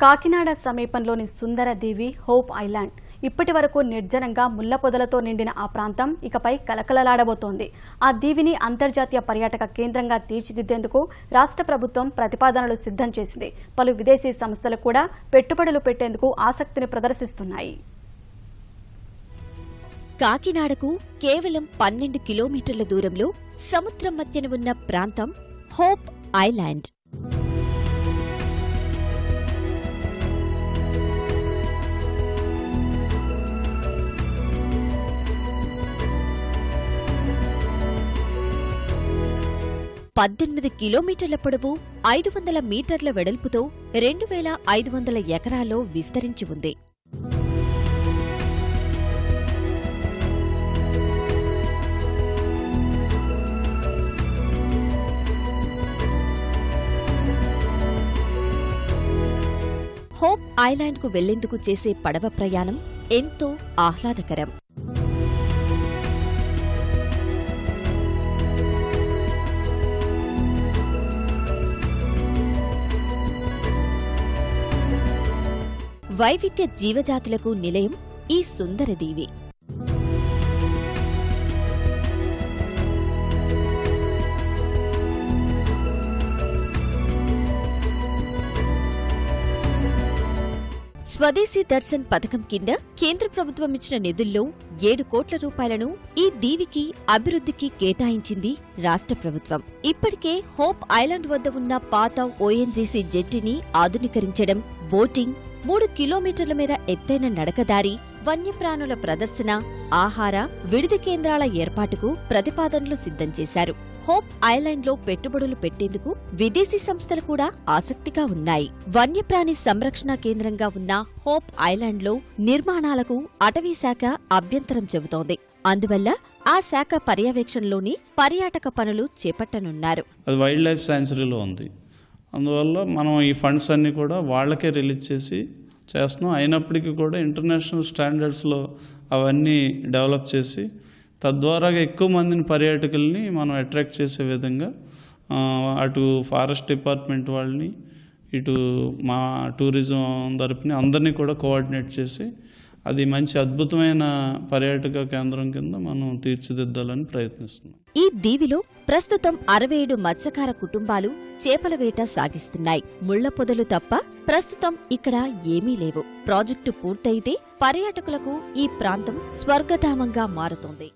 కాకినాడ సమీపంలోని సుందర దీవి hope island ఇప్పటి వరకు నిర్జనంగా ముళ్ల పొదలతో నిండిన ఆ ప్రాంతం ఇకపై కలకలలాడబోతోంది. ఆ దీవిని అంతర్జాతీయ పర్యాటక కేంద్రంగా తీర్చిదిద్దేందుకు రాష్ట్ర ప్రభుత్వం ప్రతిపాదనలు సిద్ధం చేసింది. పలు విదేశీ సంస్థలు కూడా పెట్టుబడులు పెట్టేందుకు ఆసక్తిని ప్రదర్శిస్తున్నాయి. కాకినాడకు కేవలం 12 కిలోమీటర్ల దూరంలో సముద్రం మధ్యన ఉన్న ప్రాంతం హోప్ ఐలాండ్. పద్దెనిమిది కిలోమీటర్ల పొడవు, 500 మీటర్ల వెడల్పుతో 2500 ఎకరాల్లో విస్తరించి ఉంది. హోప్ ఐలాండ్కు వెళ్లేందుకు చేసే పడవ ప్రయాణం ఎంతో ఆహ్లాదకరం. వైవిధ్య జీవజాతులకు నిలయం ఈ సుందర దీవి. స్వదేశీ దర్శన్ పథకం కింద కేంద్ర ప్రభుత్వం ఇచ్చిన నిధుల్లో 7 కోట్ల రూపాయలను ఈ దీవికి అభివృద్ధికి కేటాయించింది రాష్ట్ర ప్రభుత్వం. ఇప్పటికే హోప్ ఐలాండ్ వద్ద ఉన్న పాత ఓఎన్జీసీ జెట్టీని ఆధునీకరించడం, బోటింగ్, 3 కిలోమీటర్ల మేర ఎత్తైన నడకదారి, వన్యప్రాణుల ప్రదర్శన, ఆహార, విడిది కేంద్రాల ఏర్పాటుకు ప్రతిపాదనలు సిద్ధం చేశారు. హోప్ ఐలాండ్లో పెట్టుబడులు పెట్టేందుకు విదేశీ సంస్థలు కూడా ఆసక్తిగా ఉన్నాయి. వన్యప్రాణి సంరక్షణ కేంద్రంగా ఉన్న హోప్ ఐలాండ్లో నిర్మాణాలకు అటవీశాఖ అభ్యంతరం చెబుతోంది. అందువల్ల ఆ శాఖ పర్యవేక్షణలోని పర్యాటక పనులు చేపట్టనున్నారు. అది వైల్డ్ లైఫ్ శాంచురీలో ఉంది. అందువల్ల మనం ఈ ఫండ్స్ అన్నీ కూడా వాళ్ళకే రిలీజ్ చేస్తున్నాం. అయినప్పటికీ కూడా ఇంటర్నేషనల్ స్టాండర్డ్స్లో అవన్నీ డెవలప్ చేసి తద్వారా ఎక్కువ మందిని పర్యాటకుల్ని మనం అట్రాక్ట్ చేసే విధంగా అటు ఫారెస్ట్ డిపార్ట్మెంట్ వాళ్ళని, ఇటు మా టూరిజం తరపుని అందరినీ కూడా కోఆర్డినేట్ చేసి అది మంచి అద్భుతమైన పర్యాటక కేంద్రం కింద మనం తీర్చిదిద్దాలని ప్రయత్నిస్తున్నాం. ఈ దీవిలో ప్రస్తుతం 67 మత్స్యకార కుటుంబాలు చేపల వేట సాగిస్తున్నాయి. ముళ్ల పొదలు తప్ప ప్రస్తుతం ఇక్కడ ఏమీ లేవు. ప్రాజెక్టు పూర్తయితే పర్యాటకులకు ఈ ప్రాంతం స్వర్గధామంగా మారుతోంది.